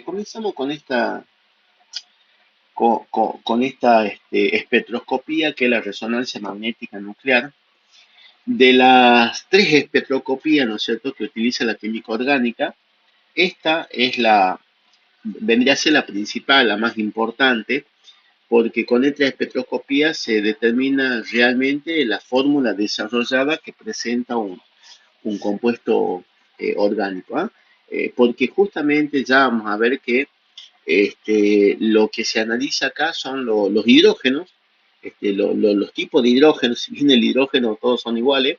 Comenzamos con esta espectroscopía que es la resonancia magnética nuclear. De las tres espectroscopías, ¿no es cierto?, que utiliza la química orgánica, esta es vendría a ser la principal, la más importante, porque con esta espectroscopía se determina realmente la fórmula desarrollada que presenta un compuesto orgánico, ¿ah? Porque justamente ya vamos a ver que lo que se analiza acá son los hidrógenos, los tipos de hidrógenos. Si bien el hidrógeno todos son iguales,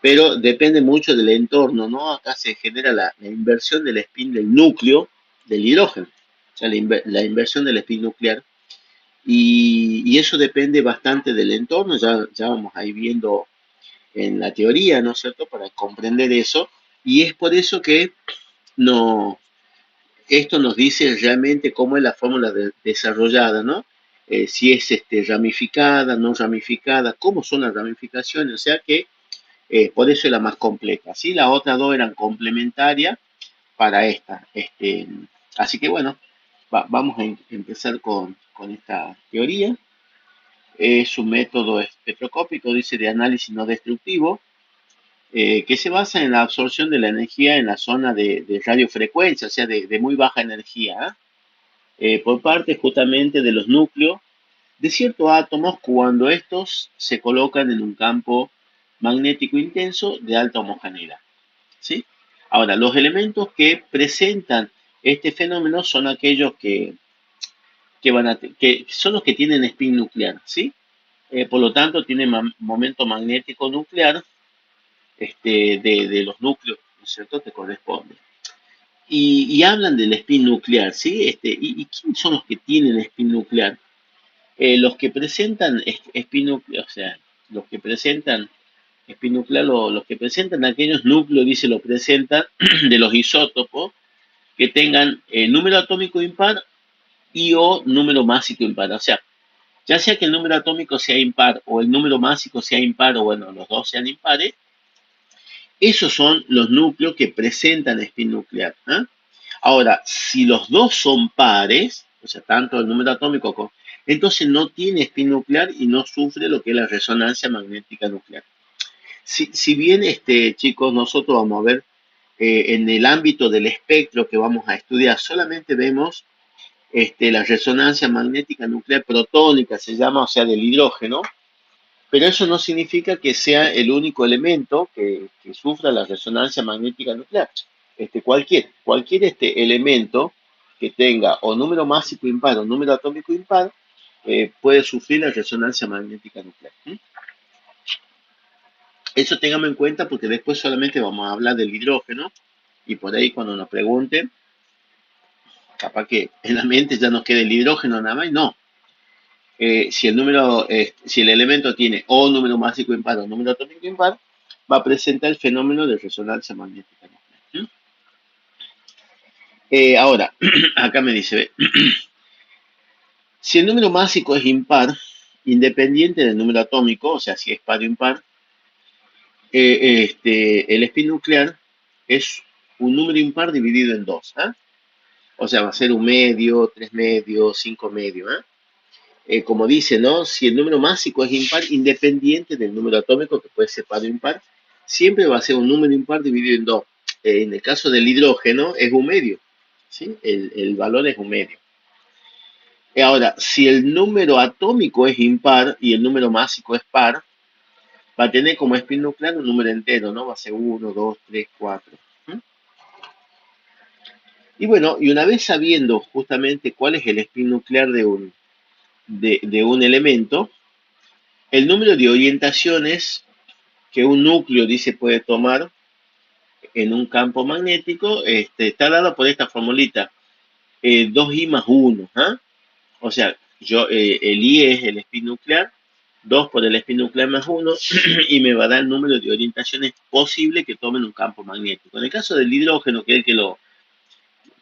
pero depende mucho del entorno, ¿no? Acá se genera la inversión del spin del núcleo del hidrógeno, o sea, la inversión del spin nuclear, y eso depende bastante del entorno. Ya vamos a ir viendo en la teoría, ¿no es cierto?, para comprender eso, y es por eso que no, esto nos dice realmente cómo es la fórmula desarrollada, ¿no? Si es ramificada, no ramificada, cómo son las ramificaciones, o sea que por eso es la más completa. ¿Sí? Las otras dos eran complementarias para esta. Así que bueno, vamos a empezar con esta teoría. Es un método espectroscópico, dice, de análisis no destructivo, que se basa en la absorción de la energía en la zona de radiofrecuencia, o sea, de muy baja energía, por parte justamente de los núcleos de ciertos átomos cuando estos se colocan en un campo magnético intenso de alta homogeneidad. ¿Sí? Ahora, los elementos que presentan este fenómeno son aquellos que son los que tienen spin nuclear, ¿sí? Por lo tanto, tienen momento magnético nuclear, de los núcleos, ¿no es cierto?, que corresponde. Y hablan del spin nuclear, ¿sí? ¿Y quiénes son los que tienen spin nuclear? Los que presentan spin nuclear, o sea, los que presentan spin nuclear, los que presentan aquellos núcleos, dice, lo presentan de los isótopos que tengan número atómico impar y o número másico impar. O sea, ya sea que el número atómico sea impar o el número másico sea impar, o bueno, los dos sean impares, esos son los núcleos que presentan spin nuclear. ¿Eh? Ahora, si los dos son pares, o sea, tanto el número atómico como, entonces no tiene spin nuclear y no sufre lo que es la resonancia magnética nuclear. Si bien, chicos, nosotros vamos a ver en el ámbito del espectro que vamos a estudiar, solamente vemos la resonancia magnética nuclear protónica, se llama, o sea, del hidrógeno, pero eso no significa que sea el único elemento que sufra la resonancia magnética nuclear. Cualquier elemento que tenga o número másico impar o número atómico impar puede sufrir la resonancia magnética nuclear. ¿Mm? Eso tengamos en cuenta porque después solamente vamos a hablar del hidrógeno, y por ahí cuando nos pregunten, capaz que en la mente ya nos quede el hidrógeno nada más, y no. Si el elemento tiene o número másico impar o número atómico impar, va a presentar el fenómeno de resonancia magnética nuclear. ¿Mm? Ahora, acá me dice, si el número másico es impar, independiente del número atómico, o sea, si es par o impar, el spin nuclear es un número impar dividido en dos. ¿Eh? O sea, va a ser un medio, tres medios, cinco medios. Como dice, ¿no? Si el número másico es impar, independiente del número atómico, que puede ser par o impar, siempre va a ser un número impar dividido en dos. En el caso del hidrógeno es un medio, ¿sí? El valor es un medio. Ahora, si el número atómico es impar y el número másico es par, va a tener como spin nuclear un número entero, ¿no? Va a ser uno, 2, 3, 4. Y bueno, y una vez sabiendo justamente cuál es el spin nuclear de un elemento, el número de orientaciones que un núcleo dice puede tomar en un campo magnético está dado por esta formulita, 2i más 1. ¿Ah? O sea, el i es el spin nuclear, 2 por el spin nuclear más 1, y me va a dar el número de orientaciones posibles que tomen un campo magnético. En el caso del hidrógeno, que es el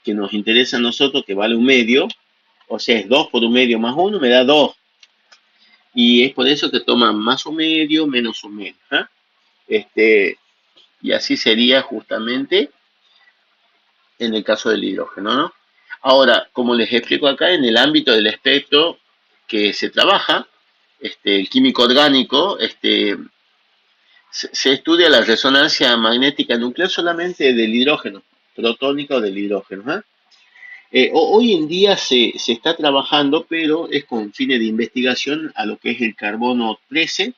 que nos interesa a nosotros, que vale un medio, o sea, es 2 por un medio más 1, me da 2. Y es por eso que toman más un medio, menos un medio. ¿Ah? Y así sería justamente en el caso del hidrógeno, ¿no? Ahora, como les explico acá, en el ámbito del espectro que se trabaja, el químico orgánico, se estudia la resonancia magnética nuclear solamente del hidrógeno, protónico del hidrógeno. ¿Ah? Hoy en día se está trabajando, pero es con fines de investigación a lo que es el carbono 13,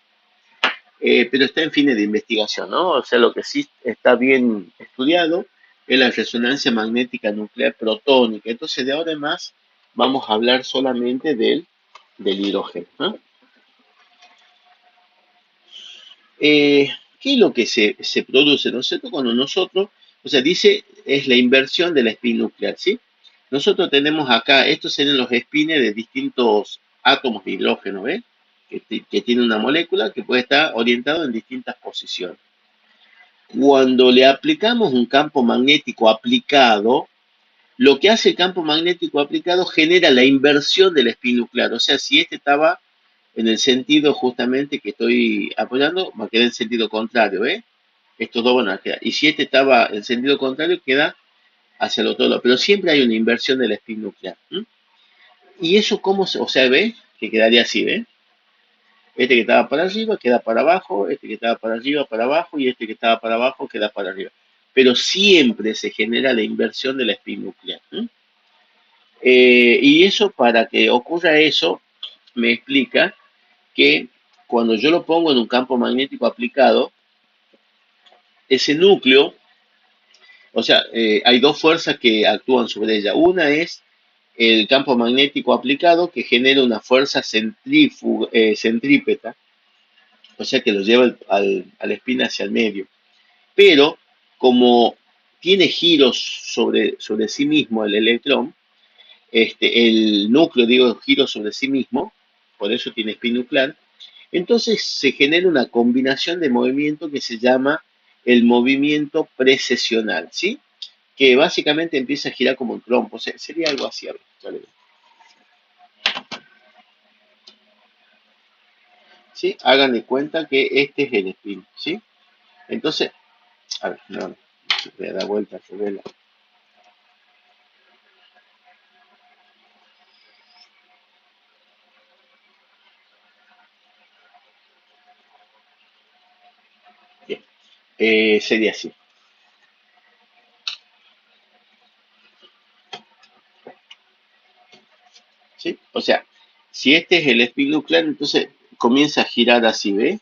pero está en fines de investigación, ¿no? O sea, lo que sí está bien estudiado es la resonancia magnética nuclear protónica. Entonces, de ahora en más, vamos a hablar solamente del hidrógeno. ¿No? ¿Qué es lo que se produce, ¿no es cierto? Cuando nosotros, o sea, dice, es la inversión de la spin nuclear, ¿sí? Nosotros tenemos acá, estos serían los spines de distintos átomos de hidrógeno, ¿ves? Que tiene una molécula que puede estar orientado en distintas posiciones. Cuando le aplicamos un campo magnético aplicado, lo que hace el campo magnético aplicado genera la inversión del spin nuclear. O sea, si este estaba en el sentido justamente que estoy apoyando, va a quedar en sentido contrario, ¿eh? Estos dos van a quedar. Y si este estaba en sentido contrario, queda hacia el otro lado. Pero siempre hay una inversión del spin nuclear. ¿M? Y eso, ¿cómo se, o sea, ve? Que quedaría así, ¿ve? Este que estaba para arriba queda para abajo, este que estaba para arriba para abajo y este que estaba para abajo queda para arriba. Pero siempre se genera la inversión de la spin nuclear. Y eso, para que ocurra eso, me explica que cuando yo lo pongo en un campo magnético aplicado, ese núcleo, o sea, hay dos fuerzas que actúan sobre ella. Una es el campo magnético aplicado que genera una fuerza centrípeta, o sea que lo lleva al spin hacia el medio. Pero como tiene giros sobre sí mismo el electrón, el núcleo, digo, giros sobre sí mismo, por eso tiene spin nuclear, entonces se genera una combinación de movimiento que se llama el movimiento precesional, ¿sí? Que básicamente empieza a girar como un trompo, o sea, sería algo así, a ver, vale. ¿Sí? Hagan de cuenta que este es el spin, ¿sí? Entonces, a ver, no, voy a dar vuelta, se ve la. Bien, sería así, ¿sí? O sea, si este es el spin nuclear, entonces comienza a girar así, ¿ve?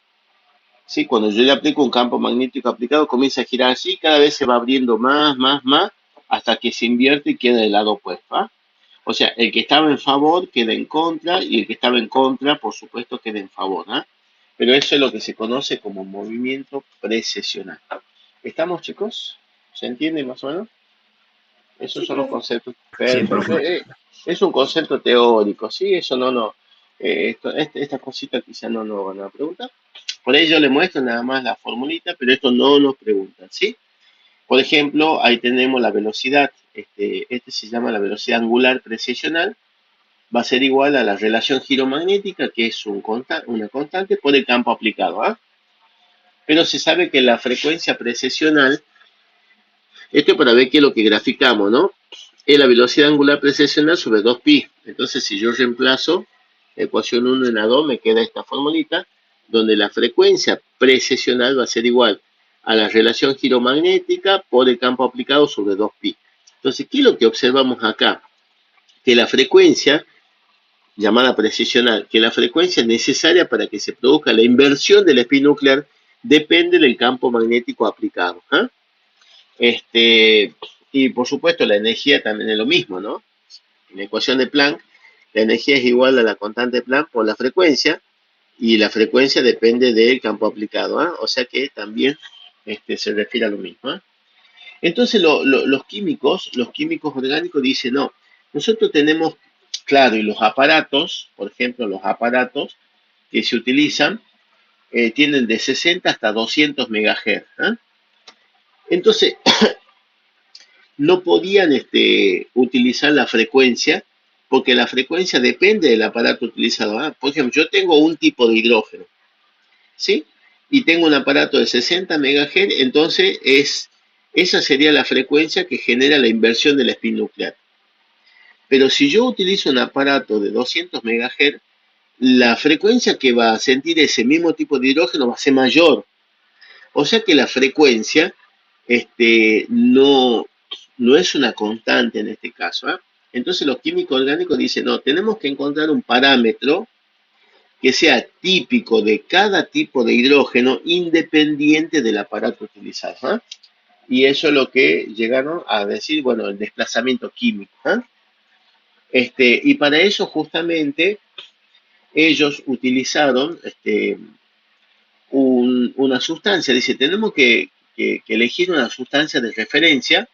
¿Sí? Cuando yo le aplico un campo magnético aplicado, comienza a girar así, cada vez se va abriendo más, hasta que se invierte y queda del lado opuesto. ¿Ah? O sea, el que estaba en favor queda en contra y el que estaba en contra, por supuesto, queda en favor. ¿Ah? Pero eso es lo que se conoce como movimiento precesional. ¿Estamos, chicos? ¿Se entiende más o menos? Esos Sí, son los profe. conceptos. Sí, Perfecto. profe. Es un concepto teórico, ¿sí? Eso no. Esta cosita quizá no nos van a preguntar. Por ello le muestro nada más la formulita, pero esto no nos preguntan, ¿sí? Por ejemplo, ahí tenemos la velocidad. Este se llama la velocidad angular precisional. Va a ser igual a la relación giromagnética, que es una constante por el campo aplicado. ¿Ah? Pero se sabe que la frecuencia precisional, esto es para ver qué es lo que graficamos, ¿no? Es la velocidad angular precesiona sobre 2pi. Entonces, si yo reemplazo la ecuación 1 en la 2, me queda esta formulita, donde la frecuencia precesional va a ser igual a la relación giromagnética por el campo aplicado sobre 2pi. Entonces, ¿qué es lo que observamos acá? Que la frecuencia, llamada precisional, que la frecuencia necesaria para que se produzca la inversión del spin nuclear depende del campo magnético aplicado. ¿Eh? Y por supuesto la energía también es lo mismo, ¿no? En la ecuación de Planck, la energía es igual a la constante de Planck por la frecuencia, y la frecuencia depende del campo aplicado, ¿eh? O sea que también se refiere a lo mismo. ¿Eh? Entonces los químicos orgánicos dicen, no, nosotros tenemos, claro, y los aparatos, por ejemplo, los aparatos que se utilizan, tienen de 60 hasta 200 megahertz. ¿Eh? Entonces, no podían utilizar la frecuencia porque la frecuencia depende del aparato utilizado. ¿Ah? Por ejemplo, yo tengo un tipo de hidrógeno, ¿sí? Y tengo un aparato de 60 MHz, entonces esa sería la frecuencia que genera la inversión del spin nuclear. Pero si yo utilizo un aparato de 200 MHz, la frecuencia que va a sentir ese mismo tipo de hidrógeno va a ser mayor. O sea que la frecuencia no es una constante en este caso. ¿Eh? Entonces los químicos orgánicos dicen, no, tenemos que encontrar un parámetro que sea típico de cada tipo de hidrógeno independiente del aparato utilizado. ¿Eh? Y eso es lo que llegaron a decir, bueno, el desplazamiento químico. ¿Eh? Y para eso justamente ellos utilizaron una sustancia, dice, tenemos que elegir una sustancia de referencia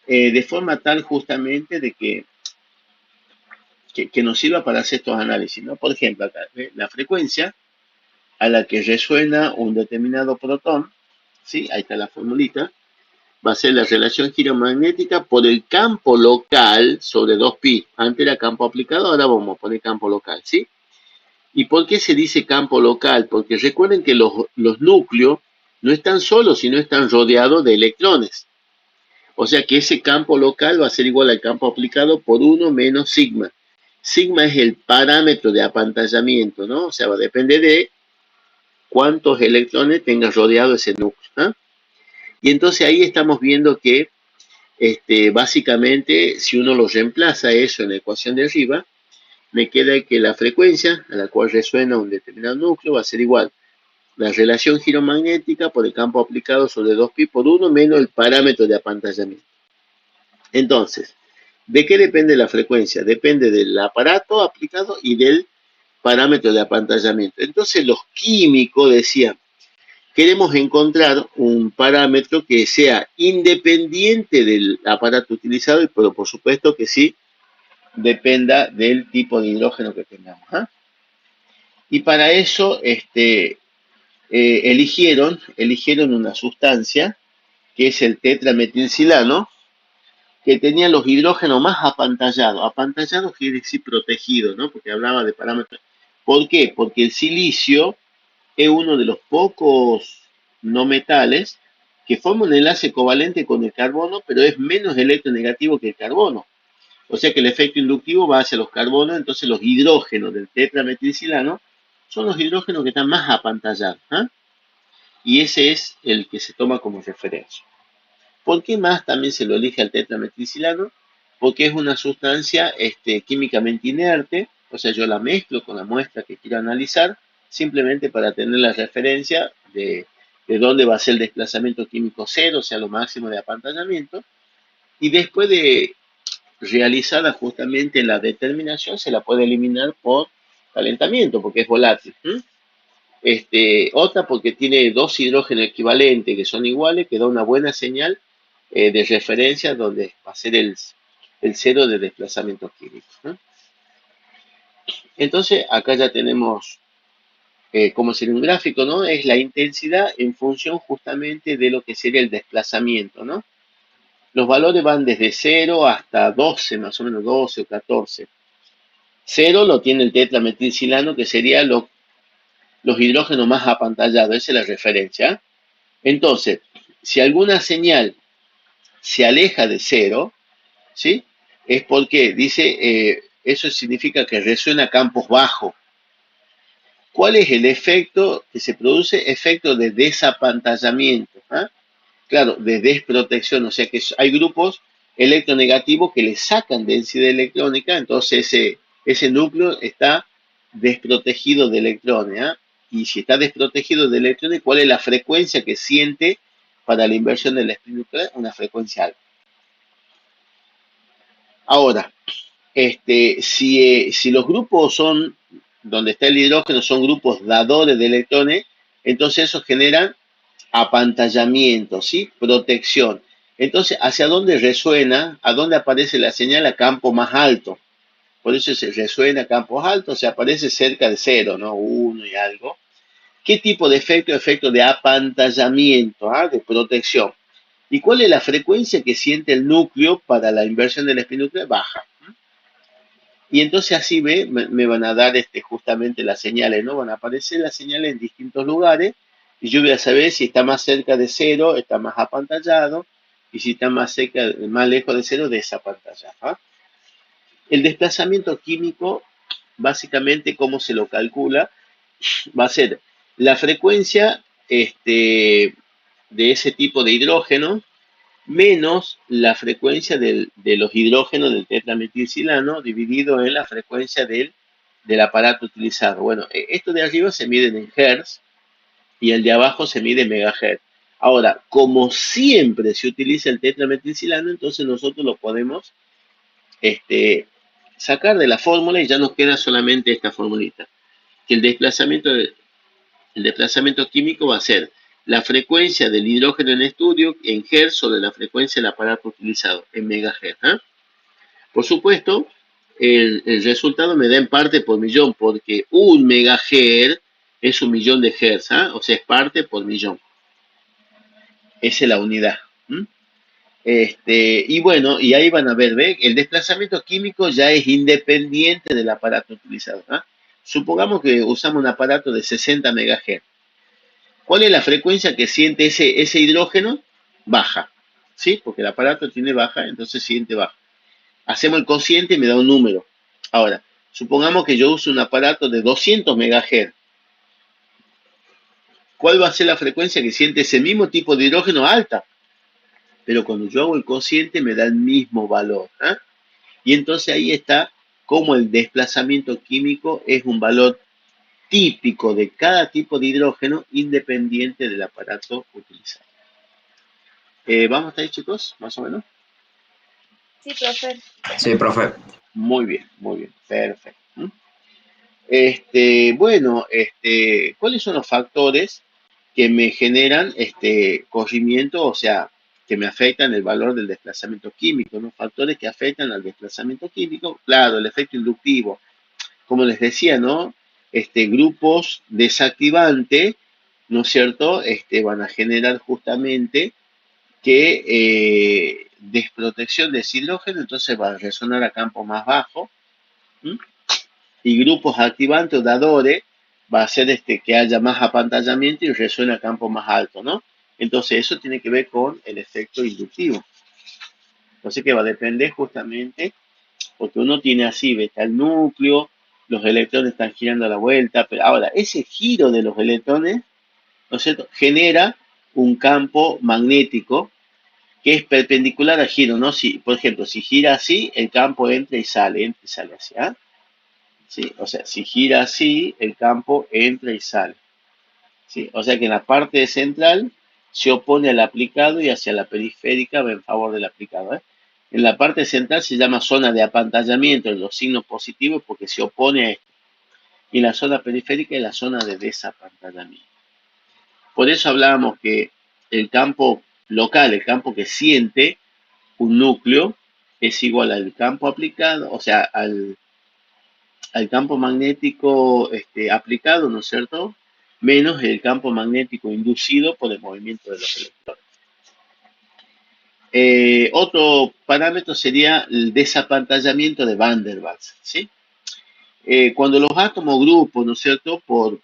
de forma tal justamente de que nos sirva para hacer estos análisis, ¿no? Por ejemplo, acá, la frecuencia a la que resuena un determinado protón, ¿sí? Ahí está la formulita, va a ser la relación giromagnética por el campo local sobre 2pi. Antes era campo aplicado, ahora vamos a poner campo local, ¿sí? ¿Y por qué se dice campo local? Porque recuerden que los núcleos no están solos, sino están rodeados de electrones. O sea que ese campo local va a ser igual al campo aplicado por 1 menos sigma. Sigma es el parámetro de apantallamiento, ¿no? O sea, va a depender de cuántos electrones tenga rodeado ese núcleo. ¿No? Y entonces ahí estamos viendo que básicamente si uno lo reemplaza eso en la ecuación de arriba, me queda que la frecuencia a la cual resuena un determinado núcleo va a ser igual la relación giromagnética por el campo aplicado sobre 2pi por 1 menos el parámetro de apantallamiento. Entonces, ¿de qué depende la frecuencia? Depende del aparato aplicado y del parámetro de apantallamiento. Entonces los químicos decían, queremos encontrar un parámetro que sea independiente del aparato utilizado, pero por supuesto que sí dependa del tipo de hidrógeno que tengamos. ¿Eh? Y para eso eligieron una sustancia que es el tetrametilsilano, que tenía los hidrógenos más apantallados. Apantallados quiere decir protegido, ¿no? Porque hablaba de parámetros. ¿Por qué? Porque el silicio es uno de los pocos no metales que forma un enlace covalente con el carbono, pero es menos electronegativo que el carbono. O sea que el efecto inductivo va hacia los carbonos, entonces los hidrógenos del tetrametilsilano son los hidrógenos que están más apantallados. ¿Eh? Y ese es el que se toma como referencia. ¿Por qué más también se lo elige al tetrametilsilano? Porque es una sustancia químicamente inerte, o sea, yo la mezclo con la muestra que quiero analizar, simplemente para tener la referencia de dónde va a ser el desplazamiento químico cero, o sea, lo máximo de apantallamiento, y después de realizada justamente la determinación, se la puede eliminar por calentamiento, porque es volátil. Otra porque tiene dos hidrógenos equivalentes que son iguales, que da una buena señal de referencia donde va a ser el cero de desplazamiento químico. ¿No? Entonces, acá ya tenemos como sería un gráfico, ¿no? Es la intensidad en función justamente de lo que sería el desplazamiento, ¿no? Los valores van desde 0 hasta 12, más o menos 12 o 14. 0 lo tiene el tetrametilsilano, que sería los hidrógenos más apantallados, esa es la referencia. Entonces, si alguna señal se aleja de 0, ¿sí? Es porque dice, eso significa que resuena a campos bajos. ¿Cuál es el efecto que se produce? Efecto de desapantallamiento. ¿Ah? Claro, de desprotección, o sea que hay grupos electronegativos que le sacan densidad electrónica, entonces ese núcleo está desprotegido de electrones. ¿Ah? Y si está desprotegido de electrones, ¿cuál es la frecuencia que siente para la inversión del espín nuclear? Una frecuencia alta. Ahora, si los grupos son, donde está el hidrógeno, son grupos dadores de electrones, entonces eso genera apantallamiento, ¿sí? Protección. Entonces, ¿hacia dónde resuena? ¿A dónde aparece la señal? A campo más alto. Por eso se resuena a campos altos, se aparece cerca de cero, ¿no? Uno y algo. ¿Qué tipo de efecto? Efecto de apantallamiento, ¿ah? De protección. ¿Y cuál es la frecuencia que siente el núcleo para la inversión del espín nuclear? Baja. Y entonces así me van a dar justamente las señales, ¿no? Van a aparecer las señales en distintos lugares y yo voy a saber si está más cerca de cero, está más apantallado, y si está más cerca, más lejos de cero, desapantallado. ¿Ah? El desplazamiento químico, básicamente, ¿cómo se lo calcula? Va a ser la frecuencia de ese tipo de hidrógeno menos la frecuencia de los hidrógenos del tetrametilsilano dividido en la frecuencia del aparato utilizado. Bueno, esto de arriba se mide en hertz y el de abajo se mide en megahertz. Ahora, como siempre se utiliza el tetrametilsilano, entonces nosotros lo podemos este, sacar de la fórmula y ya nos queda solamente esta formulita. Que el desplazamiento químico va a ser la frecuencia del hidrógeno en estudio en Hz sobre la frecuencia del aparato utilizado en megahertz. ¿Eh? Por supuesto, el resultado me da en parte por millón, porque un megahertz es un millón de hertz, ¿eh? O sea, es parte por millón. Esa es la unidad. ¿Mm? Y bueno, y ahí van a ver, ¿ve? El desplazamiento químico ya es independiente del aparato utilizado. ¿Eh? Supongamos que usamos un aparato de 60 MHz. ¿Cuál es la frecuencia que siente ese hidrógeno? Baja, ¿sí? Porque el aparato tiene baja, entonces siente baja. Hacemos el cociente y me da un número. Ahora, supongamos que yo uso un aparato de 200 MHz. ¿Cuál va a ser la frecuencia que siente ese mismo tipo de hidrógeno? Alta. Pero cuando yo hago el cociente me da el mismo valor. ¿Eh? Y entonces ahí está cómo el desplazamiento químico es un valor típico de cada tipo de hidrógeno independiente del aparato utilizado. ¿Vamos hasta ahí, chicos? Más o menos. Sí, profe. Sí, profe. Muy bien, perfecto. Bueno, ¿cuáles son los factores que me generan corrimiento, o sea, que me afectan el valor del desplazamiento químico? ¿No? Factores que afectan al desplazamiento químico, claro, el efecto inductivo, como les decía, ¿no? Grupos desactivantes, ¿no es cierto? Van a generar justamente que desprotección de ese hidrógeno, entonces va a resonar a campo más bajo. ¿M? Y grupos activantes o dadores va a hacer que haya más apantallamiento y resuena a campo más alto, ¿no? Entonces eso tiene que ver con el efecto inductivo. Entonces que va a depender justamente, porque uno tiene así, ¿ve? Está el núcleo, los electrones están girando a la vuelta, pero ahora ese giro de los electrones, ¿no es cierto?, genera un campo magnético que es perpendicular al giro, ¿no? Si, por ejemplo, si gira así, el campo entra y sale así, ¿ah? ¿Sí? O sea, si gira así, el campo entra y sale. ¿Sí? O sea que en la parte central se opone al aplicado y hacia la periférica va en favor del aplicado. ¿Eh? En la parte central se llama zona de apantallamiento, los signos positivos porque se opone a esto. Y la zona periférica es la zona de desapantallamiento. Por eso hablábamos que el campo local, el campo que siente un núcleo, es igual al campo aplicado, o sea, al campo magnético aplicado, ¿no es cierto? Menos el campo magnético inducido por el movimiento de los electrones. Otro parámetro sería el desapantallamiento de Van der Waals, ¿sí? Cuando los átomos grupos, ¿no es cierto?, por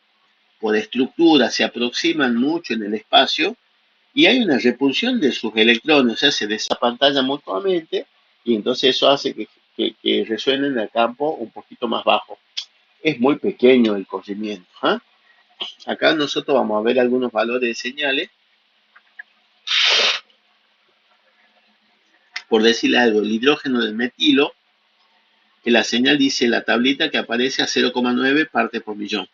estructura se aproximan mucho en el espacio y hay una repulsión de sus electrones, o sea, se desapantallan mutuamente y entonces eso hace que resuenen a campo un poquito más bajo. Es muy pequeño el corrimiento. ¿Eh? Acá nosotros vamos a ver algunos valores de señales. Por decirle algo, el hidrógeno del metilo, que la señal dice la tablita que aparece a 0,9 partes por millón.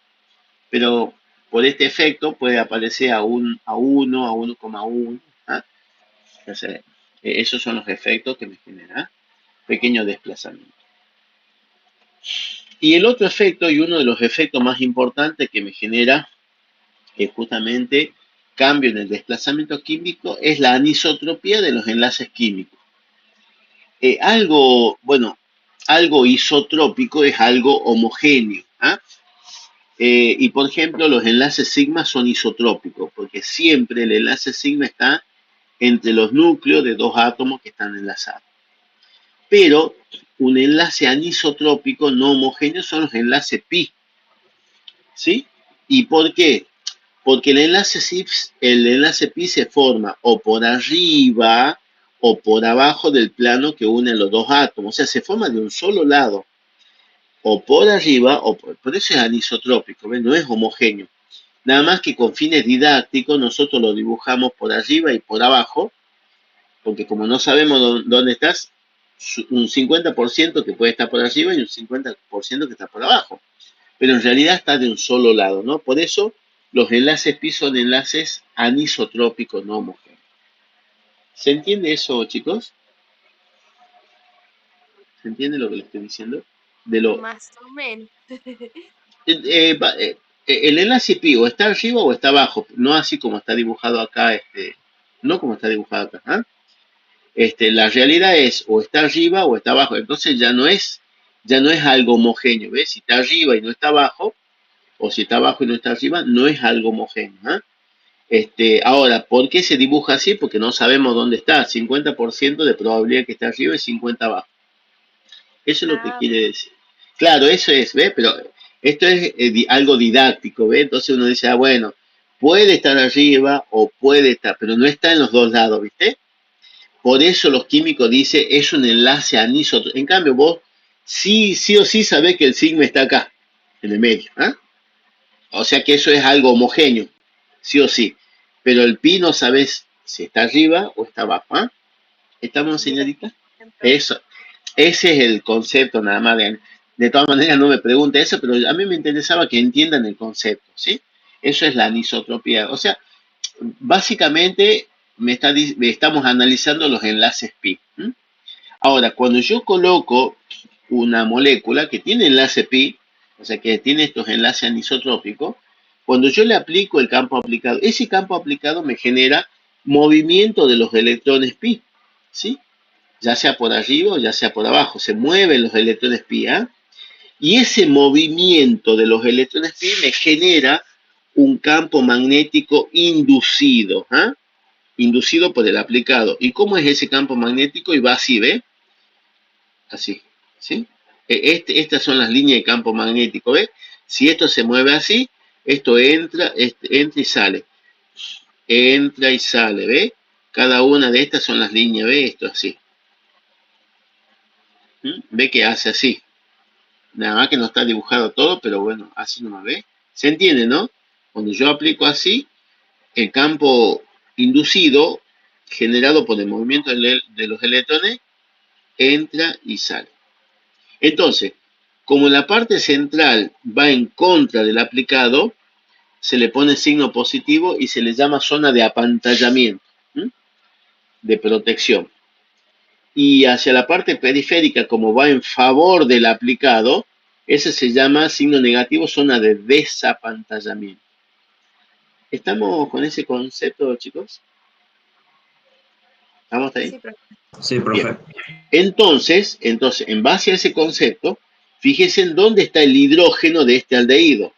Pero por este efecto puede aparecer a 1, a 1,1. ¿Ah? Entonces, esos son los efectos que me generan pequeño desplazamiento. Y el otro efecto, y uno de los efectos más importantes que me genera justamente cambio en el desplazamiento químico, es la anisotropía de los enlaces químicos. Algo isotrópico es algo homogéneo. ¿Ah? Y por ejemplo, los enlaces sigma son isotrópicos, porque siempre el enlace sigma está entre los núcleos de dos átomos que están enlazados. Pero un enlace anisotrópico no homogéneo son los enlaces pi. ¿Sí? ¿Y por qué? Porque el enlace pi se forma o por arriba o por abajo del plano que une los dos átomos. O sea, se forma de un solo lado, o por arriba, por eso es anisotrópico, ¿ves? No es homogéneo. Nada más que con fines didácticos nosotros lo dibujamos por arriba y por abajo, porque como no sabemos dónde estás, un 50% que puede estar por arriba y un 50% que está por abajo. Pero en realidad está de un solo lado, ¿no? Por eso los enlaces pi son enlaces anisotrópicos no homogéneos. ¿Se entiende eso, chicos? ¿Se entiende lo que les estoy diciendo? De lo, Más o menos. eh, el enlace pi o está arriba o está abajo, no así como está dibujado acá, no como está dibujado acá. ¿Ah? La realidad es o está arriba o está abajo, entonces ya no es algo homogéneo, ¿ves? Si está arriba y no está abajo, o si está abajo y no está arriba, no es algo homogéneo. ¿Ah? Ahora, ¿por qué se dibuja así? Porque no sabemos dónde está. 50% de probabilidad que esté arriba y 50 abajo. Eso es lo que Ah, quiere decir. Claro, eso es, ¿ves? Pero esto es algo didáctico, ¿ves? Entonces uno dice, bueno, puede estar arriba o puede estar, pero no está en los dos lados, ¿viste? Por eso los químicos dicen, es un enlace anisotrópico. En cambio, vos sí o sí sabés que el sigma está acá, en el medio, ¿ah? O sea que eso es algo homogéneo, sí o sí. Pero el pi no sabes si está arriba o está abajo, ¿ah? ¿Estamos, bien, señorita? profe. Eso, ese es el concepto nada más. De todas maneras no me pregunte eso, pero a mí me interesaba que entiendan el concepto, ¿sí? Eso es la anisotropía. O sea, básicamente estamos analizando los enlaces pi. ¿M? Ahora, cuando yo coloco una molécula que tiene enlace pi, o sea que tiene estos enlaces anisotrópicos, cuando yo le aplico el campo aplicado, ese campo aplicado me genera movimiento de los electrones pi, ¿sí? Ya sea por arriba o ya sea por abajo, se mueven los electrones pi, ¿ah? Y ese movimiento de los electrones pi me genera un campo magnético inducido, ¿ah? Inducido por el aplicado. ¿Y cómo es ese campo magnético? Y va así, ¿ve? Así, ¿sí? Estas son las líneas de campo magnético, ¿ves? Si esto se mueve así, esto entra y sale. Entra y sale, ¿ves? Cada una de estas son las líneas, ¿ves? Esto así. ¿Mm? ¿Ve que hace así? Nada más que no está dibujado todo, pero bueno, así nomás, ¿ves? ¿Se entiende, no? Cuando yo aplico así, el campo inducido, generado por el movimiento de los electrones, entra y sale. Entonces, como la parte central va en contra del aplicado, se le pone signo positivo y se le llama zona de apantallamiento, ¿m? De protección. Y hacia la parte periférica, como va en favor del aplicado, ese se llama signo negativo, zona de desapantallamiento. ¿Estamos con ese concepto, chicos? ¿Estamos ahí? Sí, profe. Sí, Bien. profe. Entonces, en base a ese concepto, fíjense en dónde está el hidrógeno de este aldehído.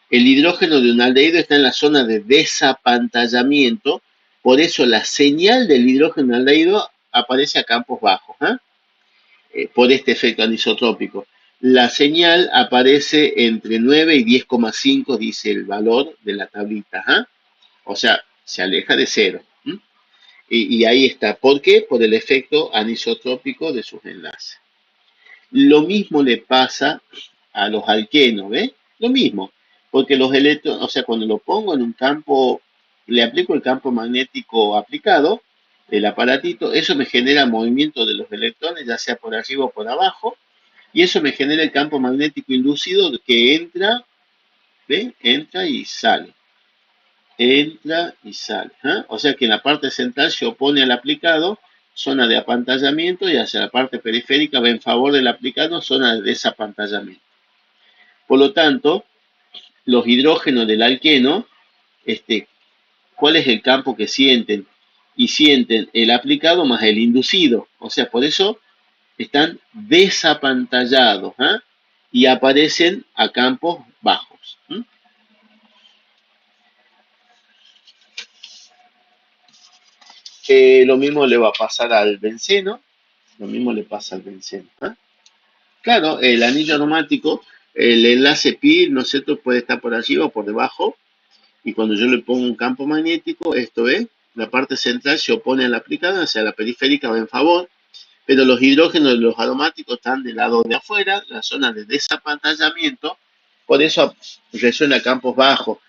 El hidrógeno de un aldehído está en la zona de desapantallamiento, por eso la señal del hidrógeno aldehído aparece a campos bajos, ¿eh? Por este efecto anisotrópico. La señal aparece entre 9 y 10,5, dice el valor de la tablita, ¿eh? O sea, se aleja de cero. ¿M? Y ahí está. ¿Por qué? Por el efecto anisotrópico de sus enlaces. Lo mismo le pasa a los alquenos, ¿ves? Lo mismo, porque los electrones, o sea, cuando lo pongo en un campo, le aplico el campo magnético aplicado, el aparatito, eso me genera movimiento de los electrones, ya sea por arriba o por abajo, y eso me genera el campo magnético inducido que entra, ¿ves? Entra y sale. Entra y sale. ¿Eh? O sea que en la parte central se opone al aplicado, zona de apantallamiento, y hacia la parte periférica va en favor del aplicado, zona de desapantallamiento. Por lo tanto, los hidrógenos del alqueno, ¿cuál es el campo que sienten? Y sienten el aplicado más el inducido. O sea, por eso están desapantallados, ¿eh? Y aparecen a campos bajos. Lo mismo le va a pasar al benceno. Lo mismo le pasa al benceno. ¿Eh? Claro, el anillo aromático, el enlace pi, ¿no es cierto?, puede estar por arriba o por debajo. Y cuando yo le pongo un campo magnético, esto es, la parte central se opone al aplicado, o sea, la periférica va en favor, pero los hidrógenos de los aromáticos están del lado de afuera, la zona de desapantallamiento, por eso resuena a campos bajos.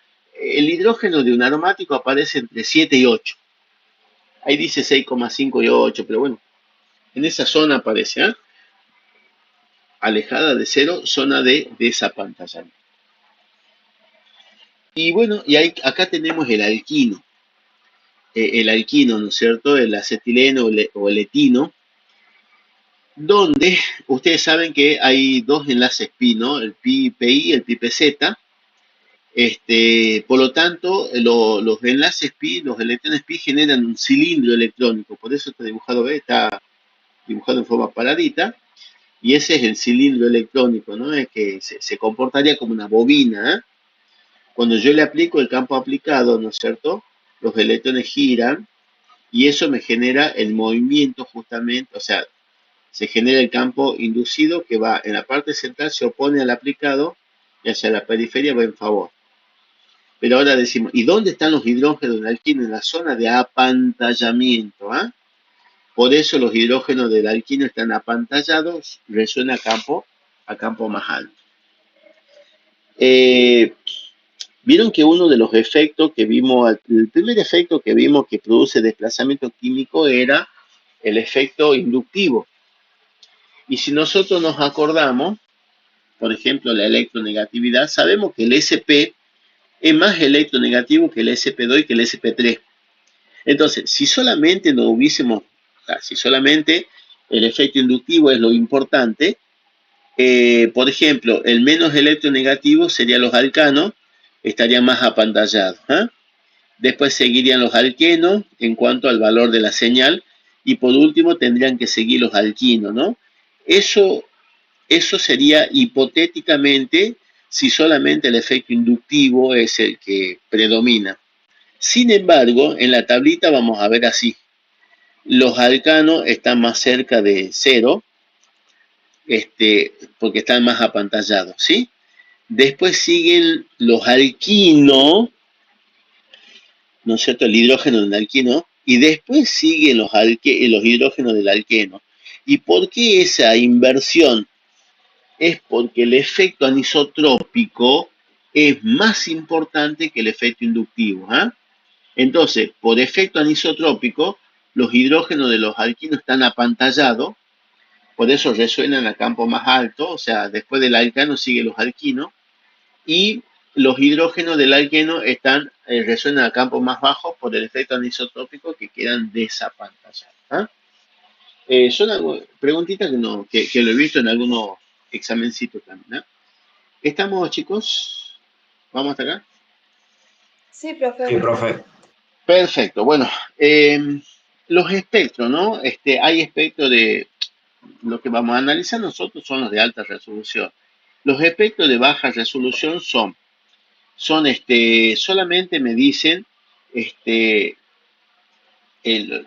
El hidrógeno de un aromático aparece entre 7 y 8. Ahí dice 6,5 y 8, pero bueno, en esa zona aparece, ¿eh? Alejada de cero, zona de desapantallamiento. Y bueno, y ahí, acá tenemos el alquino. El alquino, ¿no es cierto? El acetileno o el etino, donde ustedes saben que hay dos enlaces pi, ¿no? El pi pi y el pi pz. Por lo tanto, los enlaces pi, los electrones pi generan un cilindro electrónico, por eso está dibujado, ¿ve? Está dibujado en forma paradita, y ese es el cilindro electrónico, ¿no? Es que se comportaría como una bobina, ¿eh? Cuando yo le aplico el campo aplicado, ¿no es cierto? Los electrones giran y eso me genera el movimiento justamente, o sea, se genera el campo inducido que va en la parte central, se opone al aplicado y hacia la periferia va en favor. Pero ahora decimos, ¿y dónde están los hidrógenos del alquino? En la zona de apantallamiento. ¿Ah? Por eso los hidrógenos del alquino están apantallados, resuena a campo más alto. Vieron que uno de los efectos que vimos, el primer efecto que vimos que produce desplazamiento químico era el efecto inductivo. Y si nosotros nos acordamos, por ejemplo, la electronegatividad, sabemos que el SP es más electronegativo que el SP2 y que el SP3. Entonces, si solamente no hubiésemos, o sea, si solamente el efecto inductivo es lo importante, por ejemplo, el menos electronegativo serían los alcanos, estarían más apantallados. ¿Eh? Después seguirían los alquenos en cuanto al valor de la señal y por último tendrían que seguir los alquinos, ¿no? Eso, eso sería hipotéticamente si solamente el efecto inductivo es el que predomina. Sin embargo, en la tablita vamos a ver así. Los alcanos están más cerca de cero, porque están más apantallados, ¿sí? Después siguen los alquinos, ¿no es cierto? El hidrógeno del alquino, y después siguen los hidrógenos del alqueno. ¿Y por qué esa inversión? Es porque el efecto anisotrópico es más importante que el efecto inductivo. ¿Eh? Entonces, por efecto anisotrópico, los hidrógenos de los alquinos están apantallados, por eso resuenan a campo más alto, o sea, después del alcano siguen los alquinos, y los hidrógenos del alqueno resuenan a campos más bajos por el efecto anisotrópico que quedan desapantallados. ¿Ah? Son preguntitas que lo he visto en algunos examencitos también. ¿Ah? ¿Estamos, chicos? ¿Vamos hasta acá? Sí, profe. Sí, profe. Perfecto. Bueno, eh, los espectros, ¿no? Hay espectros de lo que vamos a analizar nosotros son los de alta resolución. Los espectros de baja resolución solamente me dicen este,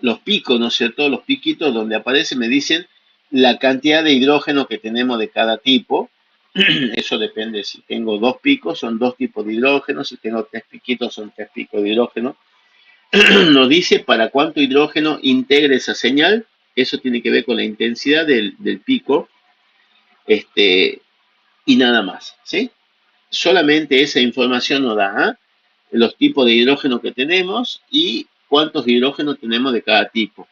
los picos, ¿no es cierto? Los piquitos donde aparecen me dicen la cantidad de hidrógeno que tenemos de cada tipo. Eso depende, si tengo dos picos, son dos tipos de hidrógeno, si tengo tres piquitos, son tres picos de hidrógeno. Nos dice para cuánto hidrógeno integra esa señal, eso tiene que ver con la intensidad del pico, y nada más, ¿sí? Solamente esa información nos da los tipos de hidrógeno que tenemos y cuántos hidrógenos tenemos de cada tipo.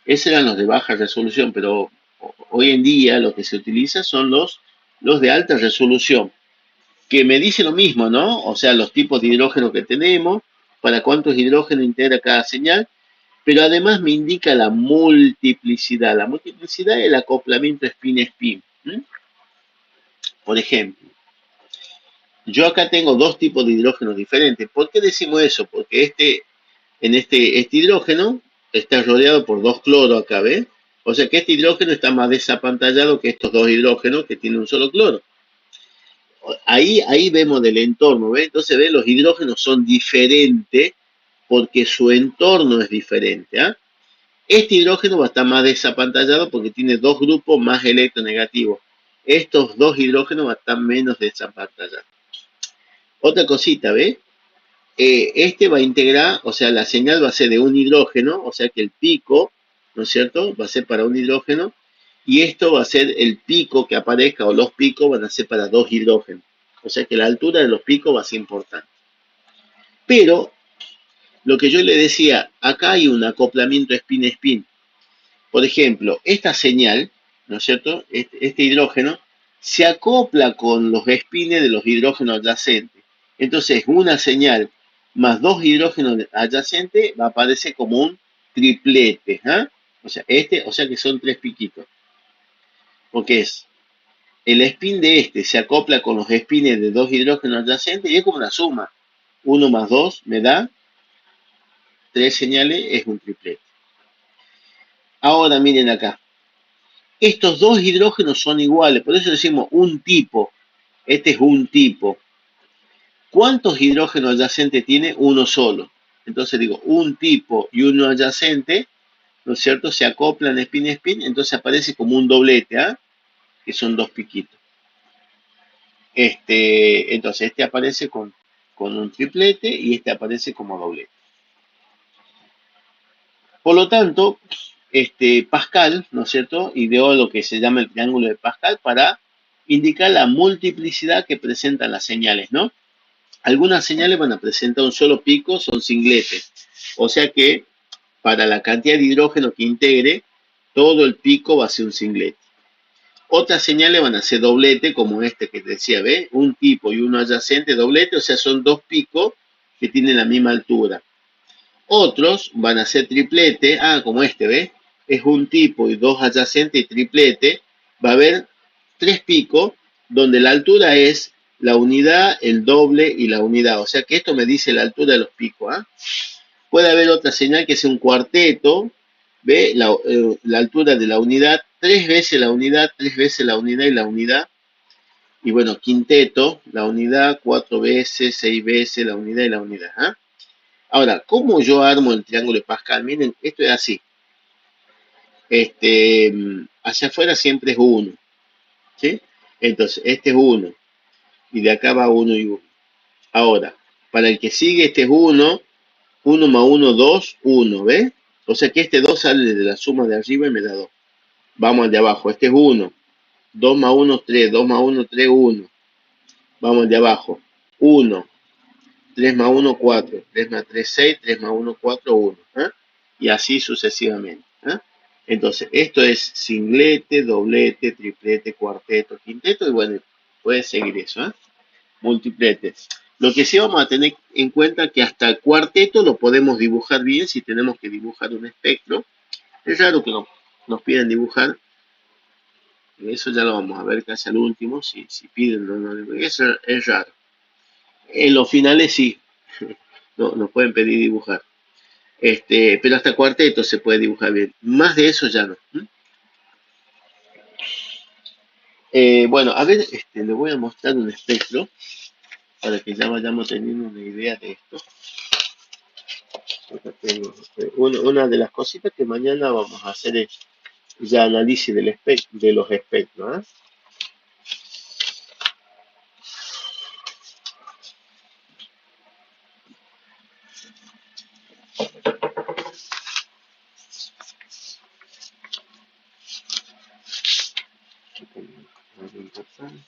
Esos eran los de baja resolución, pero hoy en día lo que se utiliza son los de alta resolución, que me dice lo mismo, ¿no? O sea, los tipos de hidrógeno que tenemos, para cuántos hidrógenos integra cada señal, pero además me indica la multiplicidad. La multiplicidad es el acoplamiento spin-spin. Por ejemplo, yo acá tengo dos tipos de hidrógenos diferentes. ¿Por qué decimos eso? Porque este hidrógeno está rodeado por dos cloros acá, ¿ves? O sea que este hidrógeno está más desapantallado que estos dos hidrógenos que tienen un solo cloro. Ahí vemos del entorno, ¿ves? Entonces, ¿ves? Los hidrógenos son diferentes porque su entorno es diferente. ¿Ah? Este hidrógeno va a estar más desapantallado porque tiene dos grupos más electronegativos. Estos dos hidrógenos van a estar menos desapantallados. Otra cosita, ¿ves? Este va a integrar, o sea, la señal va a ser de un hidrógeno, o sea que el pico, ¿no es cierto?, va a ser para un hidrógeno, y esto va a ser el pico que aparezca, o los picos van a ser para dos hidrógenos. O sea que la altura de los picos va a ser importante. Pero, lo que yo le decía, acá hay un acoplamiento spin-spin. Por ejemplo, esta señal, ¿no es cierto?, este hidrógeno, se acopla con los espines de los hidrógenos adyacentes. Entonces, una señal más dos hidrógenos adyacentes va a aparecer como un triplete. ¿Ah? O sea que son tres piquitos. Porque es el spin de este se acopla con los espines de dos hidrógenos adyacentes y es como una suma. Uno más dos me da tres señales, es un triplete. Ahora miren acá. Estos dos hidrógenos son iguales, por eso decimos un tipo. Este es un tipo. ¿Cuántos hidrógenos adyacentes tiene? Uno solo. Entonces digo, un tipo y uno adyacente, ¿no es cierto? Se acoplan spin-spin, entonces aparece como un doblete, ¿ah? Que son dos piquitos. Entonces este aparece con un triplete y este aparece como doblete. Por lo tanto, Pascal, ¿no es cierto?, ideó lo que se llama el triángulo de Pascal para indicar la multiplicidad que presentan las señales, ¿no? Algunas señales van a presentar un solo pico, son singletes. O sea que para la cantidad de hidrógeno que integre, todo el pico va a ser un singlete. Otras señales van a ser doblete, como este que te decía, ¿ves? Un tipo y uno adyacente, doblete, o sea, son dos picos que tienen la misma altura. Otros van a ser triplete, como este, ¿ves? Es un tipo y dos adyacentes y triplete. Va a haber tres picos donde la altura es la unidad, el doble y la unidad. O sea que esto me dice la altura de los picos. Puede haber otra señal que sea un cuarteto, ¿ve? La altura de la unidad, tres veces la unidad, tres veces la unidad y la unidad. Y bueno, quinteto, la unidad, cuatro veces, seis veces la unidad y la unidad. Ahora, ¿cómo yo armo el triángulo de Pascal? Miren, esto es así. Hacia afuera siempre es uno, ¿sí? Entonces, este es uno. Y de acá va uno y uno. Ahora, para el que sigue, este es uno. Uno más uno, dos, uno, ¿ves? O sea que este 2 sale de la suma de arriba y me da 2. Vamos al de abajo, este es uno. 2 más uno, 3. 2 más uno, 3, uno. Vamos al de abajo. Uno. 3 más uno, 4. 3 más 3, 6. 3 más uno, 4, uno. Y así sucesivamente. Entonces, esto es singlete, doblete, triplete, cuarteto, quinteto. Y bueno, puedes seguir eso. Multiplete. Lo que sí vamos a tener en cuenta que hasta el cuarteto lo podemos dibujar bien si tenemos que dibujar un espectro. Es raro que nos pidan dibujar. Eso ya lo vamos a ver casi al último. Si piden, eso es raro. En los finales sí. No, nos pueden pedir dibujar. Pero hasta cuarteto se puede dibujar bien. Más de eso ya no. Bueno, a ver, le voy a mostrar un espectro para que ya vayamos teniendo una idea de esto. Acá tengo, una de las cositas que mañana vamos a hacer es ya análisis de los espectros. Algo importante.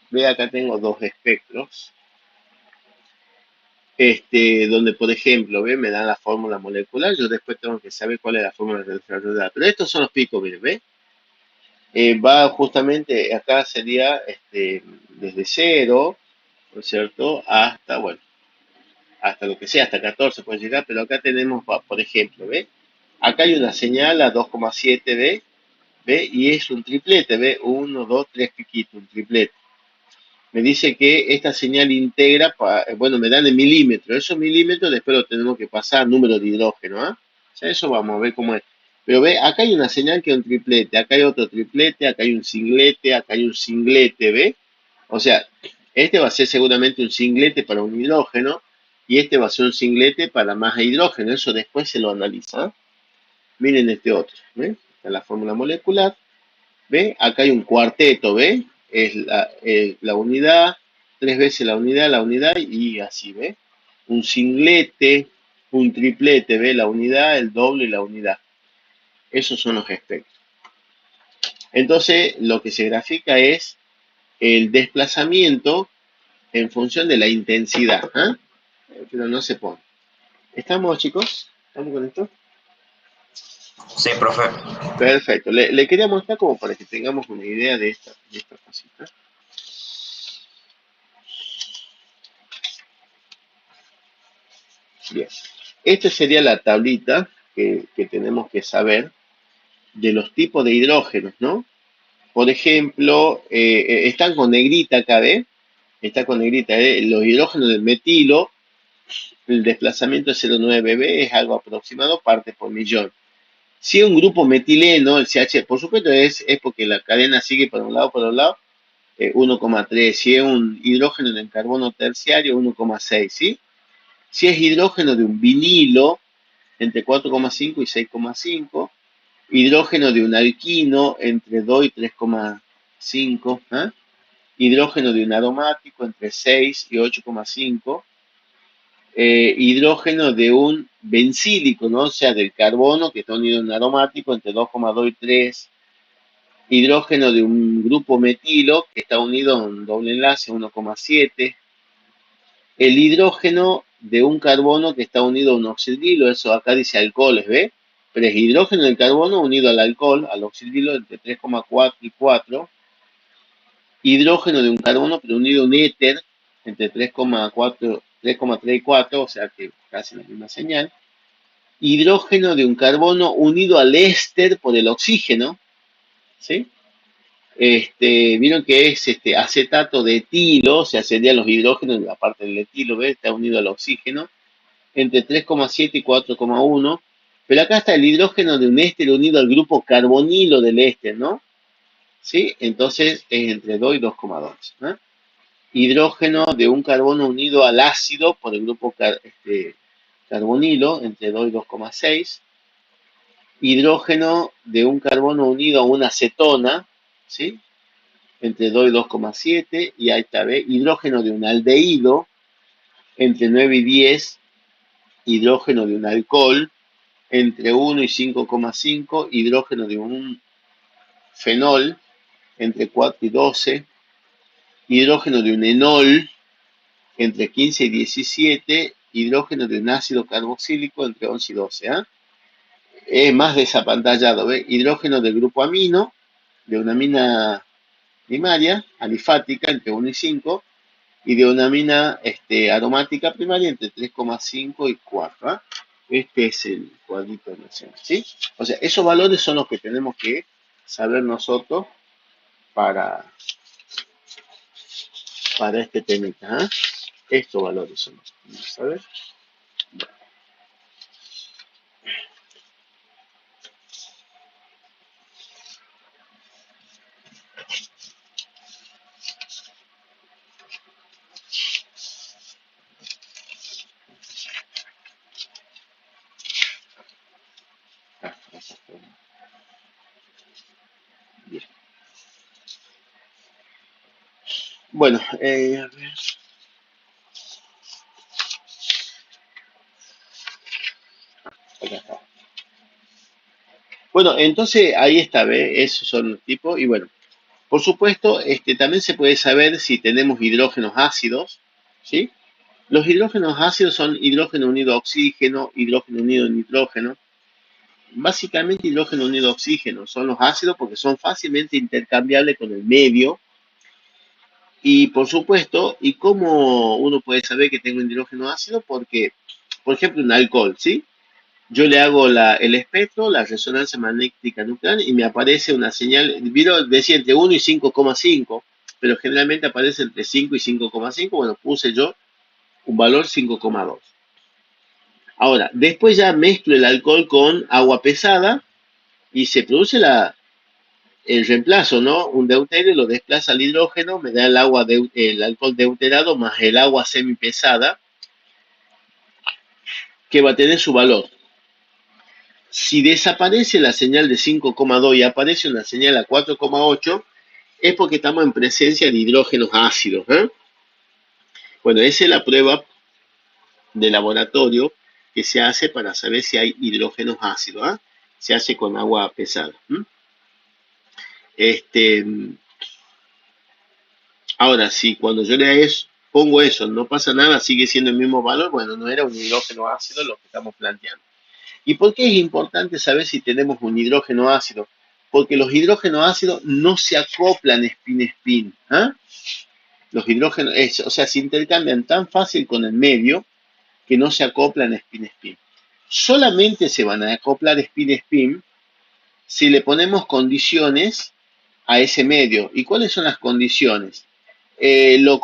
Ve, acá tengo dos espectros, donde por ejemplo, ve, me dan la fórmula molecular, yo después tengo que saber cuál es la fórmula del desarrollar. Pero estos son los picos, miren, ve. Va justamente, acá sería desde cero, ¿no es cierto? Hasta, bueno, hasta lo que sea, hasta 14 puede llegar, pero acá tenemos, por ejemplo, ¿ve? Acá hay una señal a 2,7, ¿ve? Y es un triplete, ¿ve? Uno, dos, tres piquitos, un triplete. me dice que esta señal integra, bueno, me dan en milímetros. Esos milímetros después lo tenemos que pasar a número de hidrógeno, ¿ah? O sea, eso vamos a ver cómo es. Pero ve, acá hay una señal que es un triplete, acá hay otro triplete, acá hay un singlete, acá hay un singlete, ¿ve? O sea, este va a ser seguramente un singlete para un hidrógeno y este va a ser un singlete para más hidrógeno. Eso después se lo analiza. ¿Ah? Miren este otro, ¿ve? Está la fórmula molecular. ¿Ve? Acá hay un cuarteto, ¿ve? Es la unidad, tres veces la unidad y así, ¿ve? Un singlete, un triplete, ¿ve? La unidad, el doble y la unidad. Esos son los espectros. Entonces, lo que se grafica es el desplazamiento en función de la intensidad. ¿Ah? Pero no se pone. ¿Estamos, chicos? ¿Estamos con esto? Sí, profe. Perfecto. Le quería mostrar como para que tengamos una idea de esta cosita. Bien. Esta sería la tablita que tenemos que saber de los tipos de hidrógenos, ¿no? Por ejemplo, están con negrita acá, ¿ve? Está con negrita, ¿eh? Los hidrógenos del metilo, el desplazamiento de 0,9b es algo aproximado, parte por millón. Si es un grupo metileno, el CH, por supuesto es porque la cadena sigue por un lado, 1,3. Si es un hidrógeno de carbono terciario, 1,6, ¿sí? Si es hidrógeno de un vinilo, entre 4,5 y 6,5. Hidrógeno de un alquino, entre 2 y 3,5. ¿Ah? Hidrógeno de un aromático, entre 6 y 8,5. Hidrógeno de un bencílico, ¿no? O sea, del carbono, que está unido a un aromático, entre 2,2 y 3. Hidrógeno de un grupo metilo, que está unido a un doble enlace, 1,7. El hidrógeno de un carbono que está unido a un oxidrilo, eso acá dice alcoholes, ¿ve? Pero es hidrógeno del carbono unido al alcohol, al oxidrilo, entre 3,4 y 4. Hidrógeno de un carbono pero unido a un éter, entre 3,4, 3,3 y 4, o sea que casi la misma señal. Hidrógeno de un carbono unido al éster por el oxígeno, ¿sí? Vieron que es acetato de etilo, o sea, serían los hidrógenos, la parte del etilo, ¿ves? Está unido al oxígeno, entre 3,7 y 4,1. Pero acá está el hidrógeno de un éster unido al grupo carbonilo del éster, ¿no? ¿Sí? Entonces es entre 2 y 2,2. ¿No? Hidrógeno de un carbono unido al ácido por el grupo carbonilo, entre 2 y 2,6. Hidrógeno de un carbono unido a una acetona, ¿sí? Entre 2 y 2,7. Y ahí está, ¿ve? Hidrógeno de un aldehído, entre 9 y 10. Hidrógeno de un alcohol, entre 1 y 5,5. Hidrógeno de un fenol, entre 4 y 12. Hidrógeno de un enol, entre 15 y 17. Hidrógeno de un ácido carboxílico, entre 11 y 12. ¿Ah? Es más desapantallado, ¿ve? Hidrógeno del grupo amino, de una amina primaria, alifática, entre 1 y 5. Y de una amina aromática primaria, entre 3,5 y 4. ¿Ah? Este es el cuadrito de nación, ¿sí? O sea, esos valores son los que tenemos que saber nosotros para, para este temita. ¿Ah? Estos valores son los que tenemos que saber. Bien. Bueno, a ver. Acá está. Bueno, entonces ahí está, ¿ve? Esos son los tipos. Y bueno, por supuesto, también se puede saber si tenemos hidrógenos ácidos, ¿sí? Los hidrógenos ácidos son hidrógeno unido a oxígeno, hidrógeno unido a nitrógeno. Básicamente hidrógeno unido a oxígeno son los ácidos porque son fácilmente intercambiables con el medio. Y por supuesto, ¿y cómo uno puede saber que tengo un hidrógeno ácido? Porque, por ejemplo, un alcohol, ¿sí? Yo le hago el espectro, la resonancia magnética nuclear y me aparece una señal, ¿vieron? Decía entre 1 y 5,5. pero generalmente aparece entre 5 y 5,5. Bueno, puse yo un valor 5,2. Ahora, después ya mezclo el alcohol con agua pesada y se produce el reemplazo, ¿no? Un deuterio lo desplaza al hidrógeno, me da el alcohol deuterado más el agua semipesada, que va a tener su valor. Si desaparece la señal de 5,2 y aparece una señal a 4,8, es porque estamos en presencia de hidrógenos ácidos, ¿eh? Bueno, esa es la prueba de laboratorio que se hace para saber si hay hidrógenos ácidos, ¿eh? Se hace con agua pesada. Ahora, si cuando yo pongo eso, no pasa nada, sigue siendo el mismo valor, bueno, no era un hidrógeno ácido lo que estamos planteando. ¿Y por qué es importante saber si tenemos un hidrógeno ácido? Porque los hidrógenos ácidos no se acoplan spin-spin. ¿Ah? Los hidrógenos, o sea, se intercambian tan fácil con el medio que no se acoplan spin-spin. Solamente se van a acoplar spin-spin si le ponemos condiciones a ese medio. ¿Y cuáles son las condiciones? Lo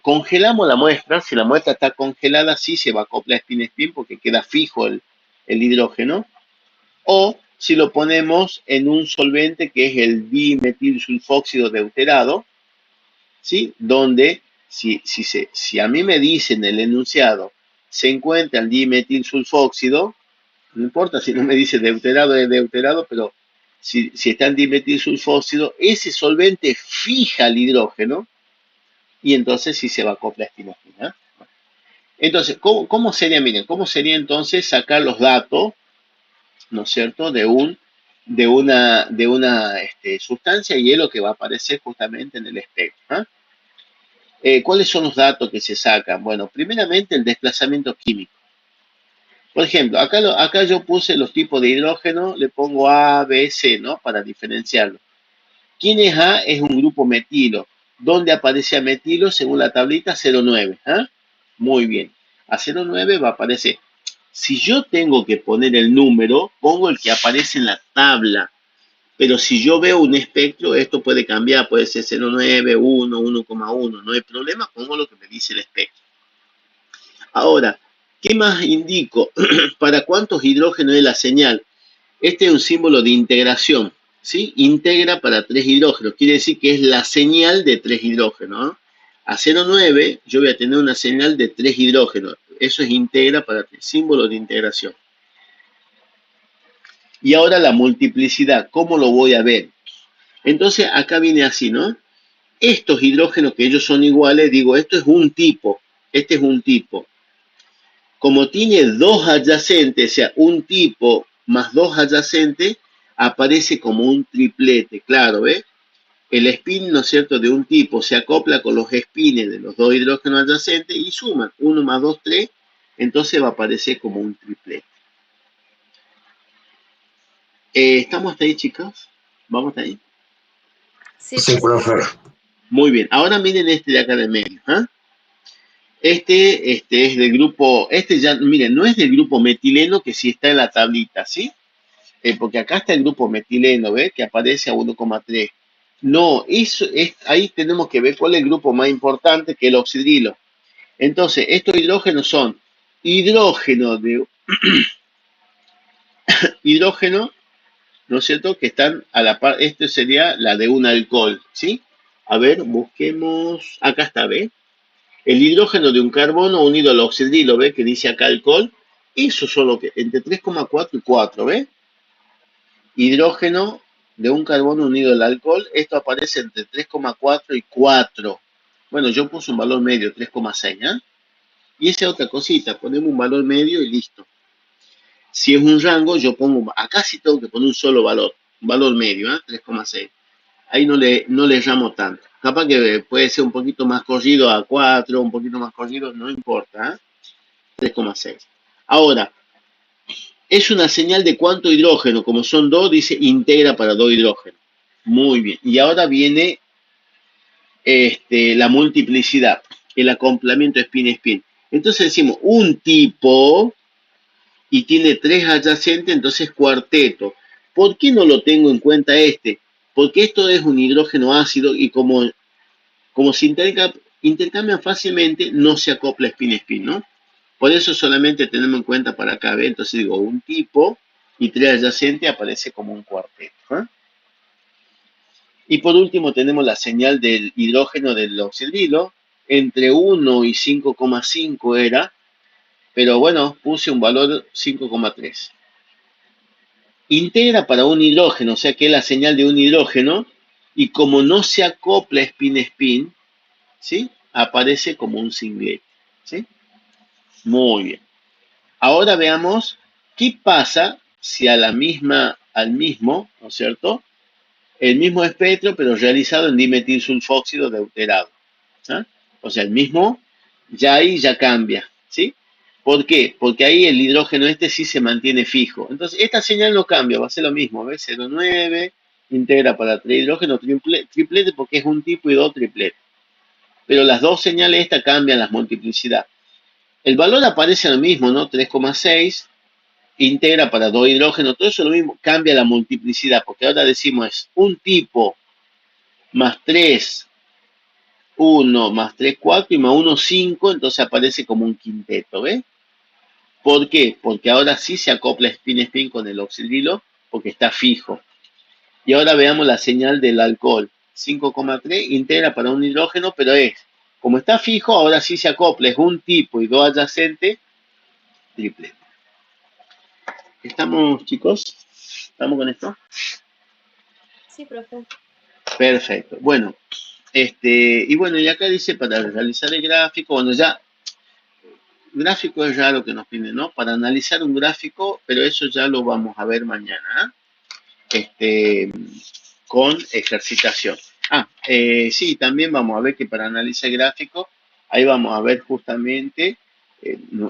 congelamos la muestra. Si la muestra está congelada, sí se va a acoplar spin-spin porque queda fijo el hidrógeno. O si lo ponemos en un solvente que es el dimetilsulfóxido deuterado, ¿sí? Donde si a mí me dicen el enunciado se encuentra el dimetilsulfóxido, no importa si no me dice deuterado, es deuterado, pero si está en dimetilsulfóxido, ese solvente fija el hidrógeno y entonces sí se va a acoplar spin-spin. Entonces, ¿cómo sería? Miren, ¿cómo sería entonces sacar los datos, ¿no es cierto?, de una sustancia, y es lo que va a aparecer justamente en el espectro. ¿Cuáles son los datos que se sacan? Bueno, primeramente el desplazamiento químico. Por ejemplo, acá yo puse los tipos de hidrógeno, le pongo A, B, C, ¿no? Para diferenciarlo. ¿Quién es A? Es un grupo metilo. ¿Dónde aparece a metilo? Según la tablita 0,9. Muy bien. A 0,9 va a aparecer. Si yo tengo que poner el número, pongo el que aparece en la tabla. Pero si yo veo un espectro, esto puede cambiar, puede ser 0,9, 1, 1,1. No hay problema, pongo lo que me dice el espectro. Ahora, ¿qué más indico? ¿Para cuántos hidrógenos es la señal? Este es un símbolo de integración, ¿sí? Integra para 3 hidrógenos, quiere decir que es la señal de 3 hidrógenos, ¿no? A 0,9 yo voy a tener una señal de 3 hidrógenos, eso es integra para 3, símbolo de integración. Y ahora la multiplicidad, ¿cómo lo voy a ver? Entonces acá viene así, ¿no? Estos hidrógenos que ellos son iguales, digo, esto es un tipo, este es un tipo. Como tiene dos adyacentes, o sea, un tipo más dos adyacentes, aparece como un triplete, claro, ¿ves? El spin, ¿no es cierto?, de un tipo se acopla con los spines de los dos hidrógenos adyacentes y suman 1 más 2, 3, entonces va a aparecer como un triplete. ¿Estamos hasta ahí, chicos? ¿Vamos hasta ahí? Sí, profe. Muy bien, ahora miren este de acá de medio. Este es del grupo, ya, miren, no es del grupo metileno que sí está en la tablita, ¿sí? Porque acá está el grupo metileno, ¿ves? Que aparece a 1,3. No, ahí tenemos que ver cuál es el grupo más importante, que el oxidrilo. Entonces, estos hidrógenos son hidrógeno, ¿no es cierto?, que están a la par. Esto sería la de un alcohol, ¿sí? A ver, busquemos, acá está, ¿ves? El hidrógeno de un carbono unido al oxidrilo, ¿ves? Que dice acá alcohol. Eso son lo que, entre 3,4 y 4, ¿ves? Hidrógeno de un carbono unido al alcohol, esto aparece entre 3,4 y 4. Bueno, yo puse un valor medio, 3,6, ¿eh? Y esa es otra cosita, ponemos un valor medio y listo. Si es un rango, yo pongo, acá sí tengo que poner un solo valor, un valor medio, 3,6. Ahí no le llamo tanto. Capaz que puede ser un poquito más corrido a 4, un poquito más corrido, no importa, 3,6. Ahora, es una señal de cuánto hidrógeno, como son 2, dice integra para 2 hidrógenos. Muy bien. Y ahora viene la multiplicidad, el acoplamiento spin-spin. Entonces decimos un tipo y tiene 3 adyacentes, entonces cuarteto. ¿Por qué no lo tengo en cuenta este? Porque esto es un hidrógeno ácido y como Como se intercambian fácilmente, no se acopla spin-spin, ¿no? Por eso solamente tenemos en cuenta para acá, ¿ve? Entonces digo, un tipo y 3 adyacentes aparece como un cuarteto. ¿Eh? Y por último tenemos la señal del hidrógeno del oxidrilo. Entre 1 y 5,5 era, pero bueno, puse un valor 5,3. Integra para un hidrógeno, o sea que es la señal de un hidrógeno, y como no se acopla spin-spin, ¿sí? Aparece como un singlet, ¿sí? Muy bien. Ahora veamos qué pasa si al mismo, ¿no es cierto? El mismo espectro, pero realizado en dimetilsulfóxido deuterado. ¿Ah? O sea, el mismo, ya ahí ya cambia, ¿sí? ¿Por qué? Porque ahí el hidrógeno este sí se mantiene fijo. Entonces, esta señal no cambia, va a ser lo mismo, ¿ves? 0,9, integra para 3 hidrógenos, triplete, porque es un tipo y dos tripletes. Pero las dos señales estas cambian las multiplicidades. El valor aparece lo mismo, ¿no? 3,6, integra para 2 hidrógenos, todo eso es lo mismo, cambia la multiplicidad, porque ahora decimos es un tipo más 3 1 más 3 4 y más 1 5, entonces aparece como un quinteto, ¿ves? ¿Por qué? Porque ahora sí se acopla spin-spin con el oxidrilo, porque está fijo. Y ahora veamos la señal del alcohol. 5,3 integra para un hidrógeno, pero como está fijo, ahora sí se acopla, es un tipo y dos adyacentes, triple. ¿Estamos, chicos? ¿Estamos con esto? Sí, profe. Perfecto. Bueno, y bueno, y acá dice para realizar el gráfico, bueno, ya, gráfico es raro que nos piden, ¿no? Para analizar un gráfico, pero eso ya lo vamos a ver mañana, con ejercitación. Sí, también vamos a ver que para analizar gráfico, ahí vamos a ver justamente,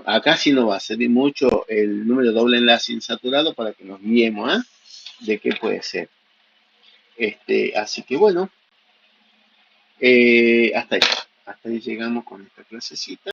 acá sí nos va a servir mucho el número doble enlace insaturado para que nos guiemos, ¿eh? De qué puede ser. Así que bueno, hasta ahí llegamos con esta clasecita.